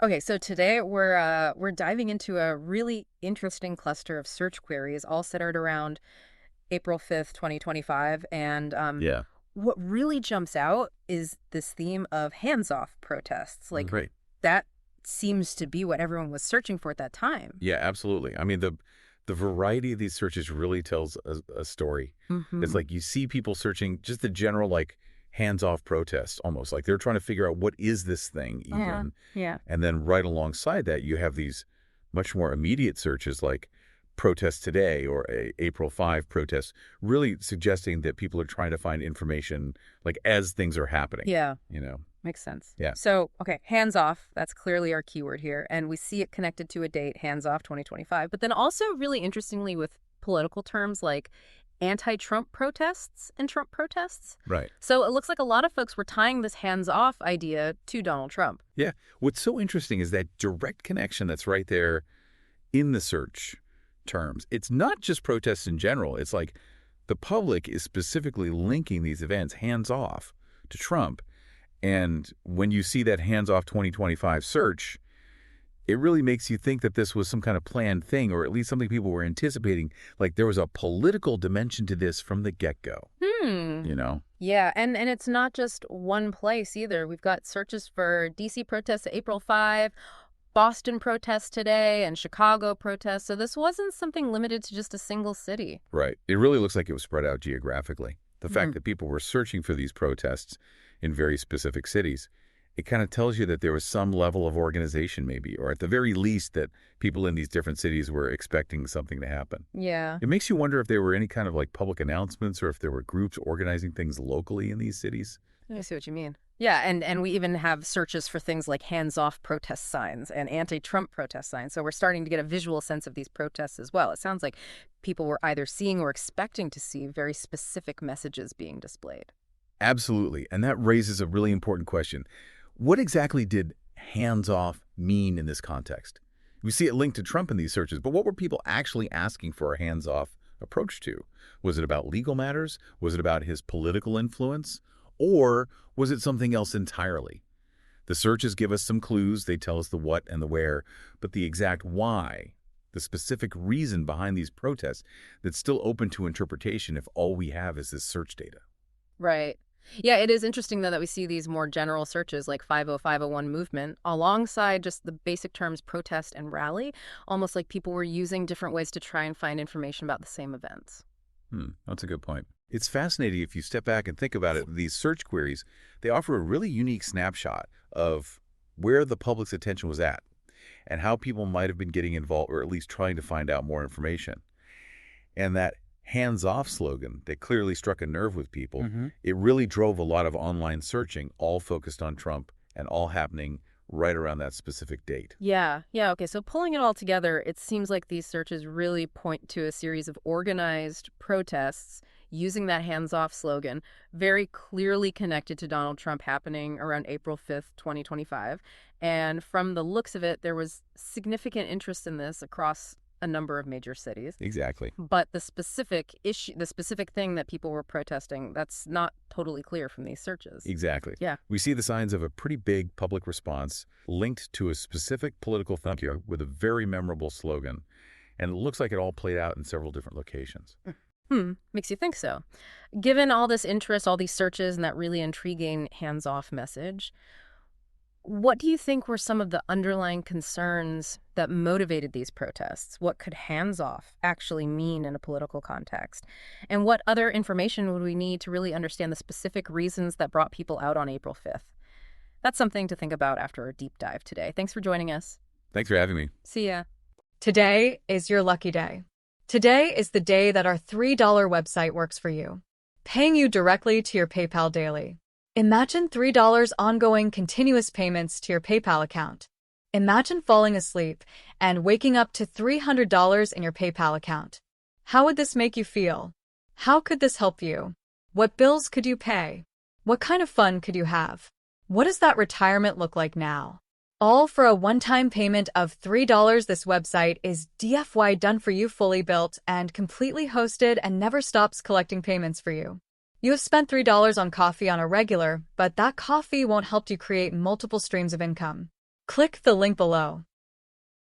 Okay, so today we're diving into a really interesting cluster of search queries, all centered around April 5th, 2025. And Yeah. what really jumps out is this theme of hands-off protests. Like Right. that seems to be what everyone was searching for at that time. Yeah, absolutely. I mean, the variety of these searches really tells a story. It's Mm-hmm. like you see people searching just the general like hands-off protests, almost like they're trying to figure out what is this thing Yeah. even. Yeah. And then right alongside that, you have these much more immediate searches like protests today or April 5 protests, really suggesting that people are trying to find information like as things are happening, Yeah. you know? Makes sense. Yeah. So, okay, hands off, that's clearly our keyword here. And we see it connected to a date, hands off 2025. But then also, really interestingly, with political terms like anti-Trump protests and Trump protests. Right. So it looks like a lot of folks were tying this hands off idea to Donald Trump. Yeah. What's so interesting is that direct connection that's right there in the search terms. It's not just protests in general. It's like the public is specifically linking these events hands off to Trump. And when you see that hands off 2025 search, it really makes you think that this was some kind of planned thing, or at least something people were anticipating. Like there was a political dimension to this from the get-go, Hmm. you know? Yeah, and it's not just one place either. We've got searches for DC protests April 5, Boston protests today, and Chicago protests. So this wasn't something limited to just a single city. Right. It really looks like it was spread out geographically. The Hmm. fact that people were searching for these protests in very specific cities, it kind of tells you that there was some level of organization maybe, or at the very least that people in these different cities were expecting something to happen. Yeah. It makes you wonder if there were any kind of like public announcements or if there were groups organizing things locally in these cities. I see what you mean. Yeah, and we even have searches for things like hands-off protest signs and anti-Trump protest signs. So we're starting to get a visual sense of these protests as well. It sounds like people were either seeing or expecting to see very specific messages being displayed. Absolutely. And that raises a really important question. What exactly did hands off mean in this context? We see it linked to Trump in these searches, but what were people actually asking for a hands off approach to? Was it about legal matters? Was it about his political influence? Or was it something else entirely? The searches give us some clues. They tell us the what and the where, but the exact why, the specific reason behind these protests, that's still open to interpretation if all we have is this search data. Right. Yeah, it is interesting, though, that we see these more general searches like 50501 movement alongside just the basic terms protest and rally, almost like people were using different ways to try and find information about the same events. That's a good point. It's fascinating if you step back and think about it. These search queries, they offer a really unique snapshot of where the public's attention was at and how people might have been getting involved or at least trying to find out more information. And that hands-off slogan that clearly struck a nerve with people, it really drove a lot of online searching, all focused on Trump and all happening right around that specific date. Yeah, yeah, okay. So pulling it all together, it seems like these searches really point to a series of organized protests using that hands-off slogan, very clearly connected to Donald Trump happening around April 5th, 2025. And from the looks of it, there was significant interest in this across a number of major cities. Exactly. But the specific issue, the specific thing that people were protesting, that's not totally clear from these searches. Exactly. Yeah. We see the signs of a pretty big public response linked to a specific political thank you with a very memorable slogan. And it looks like it all played out in several different locations. Makes you think so. Given all this interest, all these searches, and that really intriguing hands-off message, what do you think were some of the underlying concerns that motivated these protests? What could hands-off actually mean in a political context? And what other information would we need to really understand the specific reasons that brought people out on April 5th? That's something to think about after our deep dive today. Thanks for joining us. Thanks for having me. See ya. Today is your lucky day. Today is the day that our $3 website works for you, paying you directly to your PayPal daily. Imagine $3 ongoing continuous payments to your PayPal account. Imagine falling asleep and waking up to $300 in your PayPal account. How would this make you feel? How could this help you? What bills could you pay? What kind of fun could you have? What does that retirement look like now? All for a one-time payment of $3. This website is DFY done for you, fully built and completely hosted, and never stops collecting payments for you. You have spent $3 on coffee on a regular, but that coffee won't help you create multiple streams of income. Click the link below.